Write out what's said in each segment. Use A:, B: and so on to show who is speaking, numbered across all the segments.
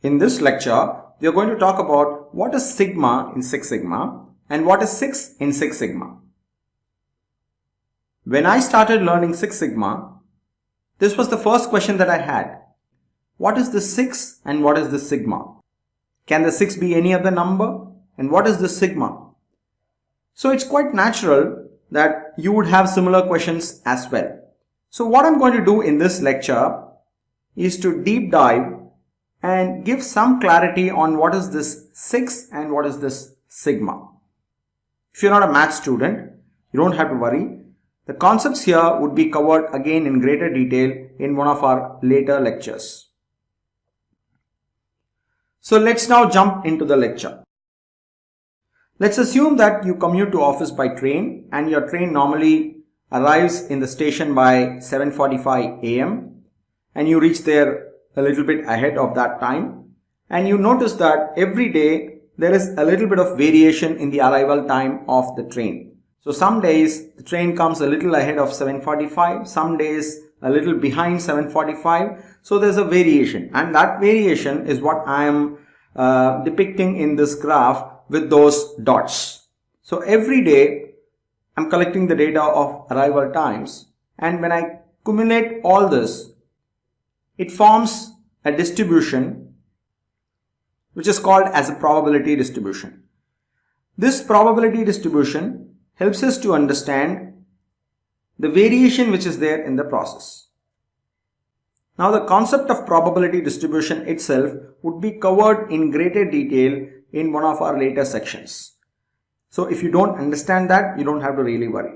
A: In this lecture, we are going to talk about what is sigma in Six Sigma and what is 6 in Six Sigma. When I started learning Six Sigma, this was the first question that I had. What is the 6 and what is the sigma? Can the 6 be any other number? And what is the sigma? So it's quite natural that you would have similar questions as well. So what I'm going to do in this lecture is to deep dive and give some clarity on what is this 6 and what is this sigma. If you're not a math student, you don't have to worry. The concepts here would be covered again in greater detail in one of our later lectures. So let's now jump into the lecture. Let's assume that you commute to office by train and your train normally arrives in the station by 7:45 a.m. and you reach there a little bit ahead of that time, and you notice that every day there is a little bit of variation in the arrival time of the train. So some days the train comes a little ahead of 7:45, some days a little behind 7:45. So there's a variation, and that variation is what I am depicting in this graph with those dots. So every day I'm collecting the data of arrival times, and when I cumulate all this, it forms a distribution which is called as a probability distribution. This probability distribution helps us to understand the variation which is there in the process. Now the concept of probability distribution itself would be covered in greater detail in one of our later sections. So if you don't understand that, you don't have to really worry.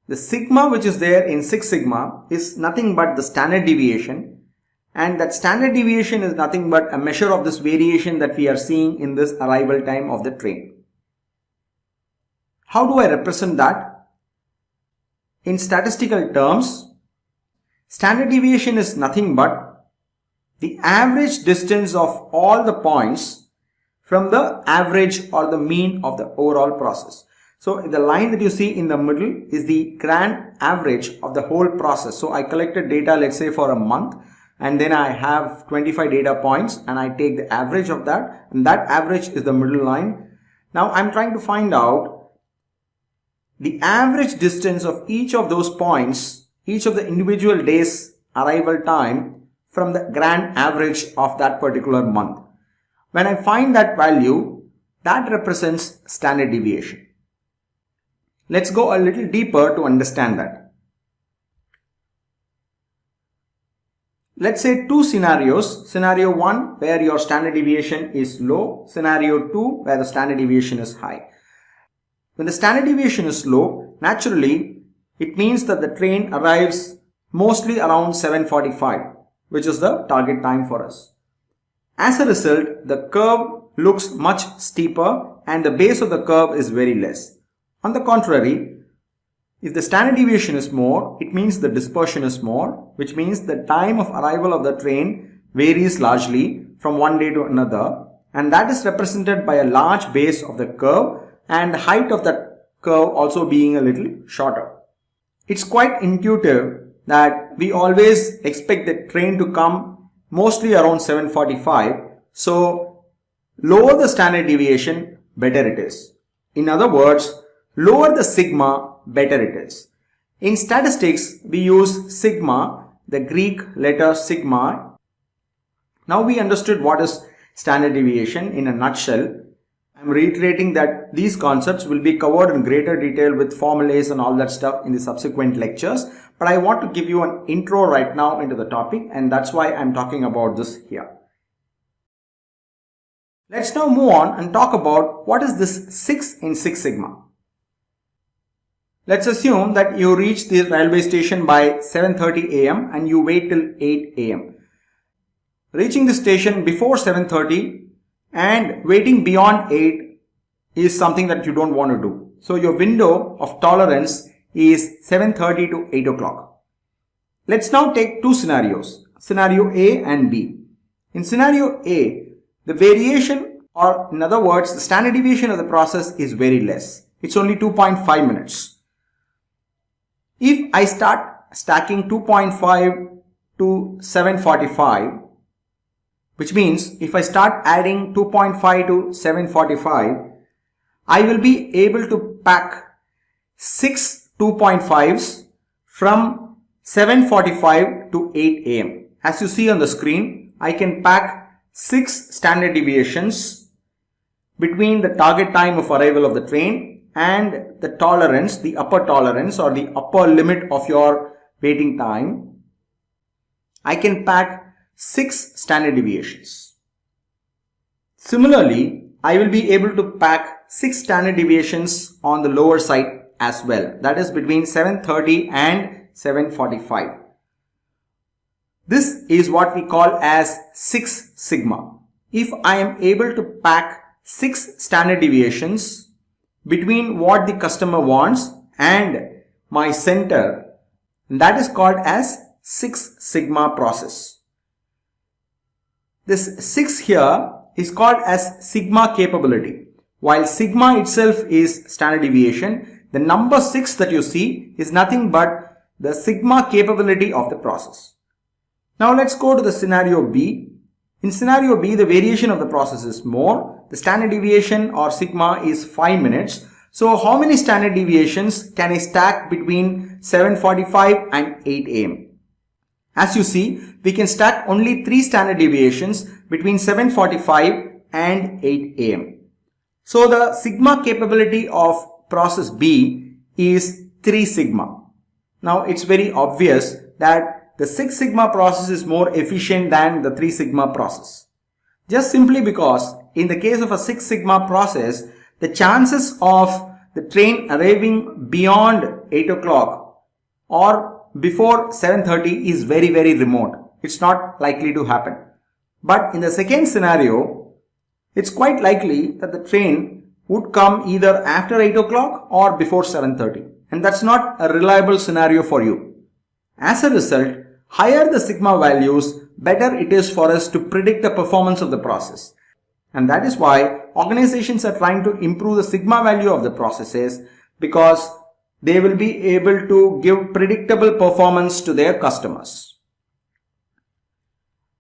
A: The sigma which is there in Six Sigma is nothing but the standard deviation, and that standard deviation is nothing but a measure of this variation that we are seeing in this arrival time of the train. How do I represent that? In statistical terms, standard deviation is nothing but the average distance of all the points from the average or the mean of the overall process. So the line that you see in the middle is the grand average of the whole process. So I collected data, let's say for a month, and then I have 25 data points and I take the average of that, and that average is the middle line. Now I'm trying to find out the average distance of each of those points, each of the individual days arrival time from the grand average of that particular month. When I find that value, that represents standard deviation. Let's go a little deeper to understand that. Let's say two scenarios. Scenario 1 where your standard deviation is low. Scenario 2 where the standard deviation is high. When the standard deviation is low, naturally it means that the train arrives mostly around 7:45, which is the target time for us. As a result, the curve looks much steeper and the base of the curve is very less. On the contrary, if the standard deviation is more, it means the dispersion is more, which means the time of arrival of the train varies largely from one day to another, and that is represented by a large base of the curve and the height of that curve also being a little shorter. It's quite intuitive that we always expect the train to come mostly around 7:45. So lower the standard deviation, better it is. In other words, lower the sigma, better it is. In statistics, we use sigma, the Greek letter sigma. Now we understood what is standard deviation in a nutshell. I'm reiterating that these concepts will be covered in greater detail with formulas and all that stuff in the subsequent lectures. But I want to give you an intro right now into the topic, and that's why I'm talking about this here. Let's now move on and talk about what is this 6 in Six Sigma. Let's assume that you reach the railway station by 7:30 a.m. and you wait till 8 a.m. Reaching the station before 7:30 and waiting beyond 8 is something that you don't want to do. So your window of tolerance is 7:30 to 8 o'clock. Let's now take two scenarios, scenario A and B. In scenario A, the variation, or in other words, the standard deviation of the process is very less. It's only 2.5 minutes. If I start stacking 2.5 to 7:45, which means if I start adding 2.5 to 745, I will be able to pack 6 2.5s from 7:45 to 8 a.m. As you see on the screen, I can pack 6 standard deviations between the target time of arrival of the train and the tolerance, the upper tolerance or the upper limit of your waiting time. I can pack 6 standard deviations. Similarly, I will be able to pack 6 standard deviations on the lower side as well. That is between 7:30 and 7:45. This is what we call as 6 sigma. If I am able to pack 6 standard deviations between what the customer wants and my center, that is called as 6 sigma process. This 6 here is called as sigma capability. While sigma itself is standard deviation, the number 6 that you see is nothing but the sigma capability of the process. Now let's go to the scenario B. In scenario B, the variation of the process is more. The standard deviation or sigma is 5 minutes. So how many standard deviations can I stack between 7:45 and 8 a.m.? As you see, we can stack only 3 standard deviations between 7:45 and 8 a.m. So the sigma capability of process B is 3 sigma. Now it's very obvious that the 6 sigma process is more efficient than the 3 sigma process. Just simply because in the case of a 6 sigma process, the chances of the train arriving beyond 8 o'clock or before 7:30 is very remote. It's not likely to happen. But in the second scenario, it's quite likely that the train would come either after 8 o'clock or before 7:30. And that's not a reliable scenario for you. As a result, higher the sigma values, better it is for us to predict the performance of the process. And that is why organizations are trying to improve the sigma value of the processes, because they will be able to give predictable performance to their customers.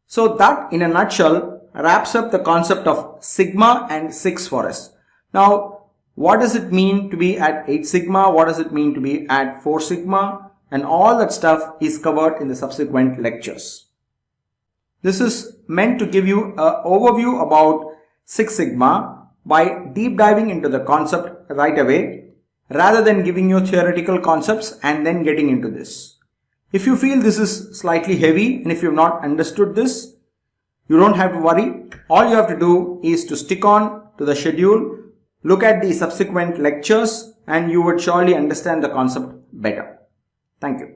A: So that in a nutshell wraps up the concept of sigma and 6 for us. Now, what does it mean to be at 8 sigma? What does it mean to be at 4 sigma? And all that stuff is covered in the subsequent lectures. This is meant to give you an overview about 6 sigma by deep diving into the concept right away, rather than giving you theoretical concepts and then getting into this. If you feel this is slightly heavy and if you have not understood this, you don't have to worry. All you have to do is to stick on to the schedule, look at the subsequent lectures, and you would surely understand the concept better. Thank you.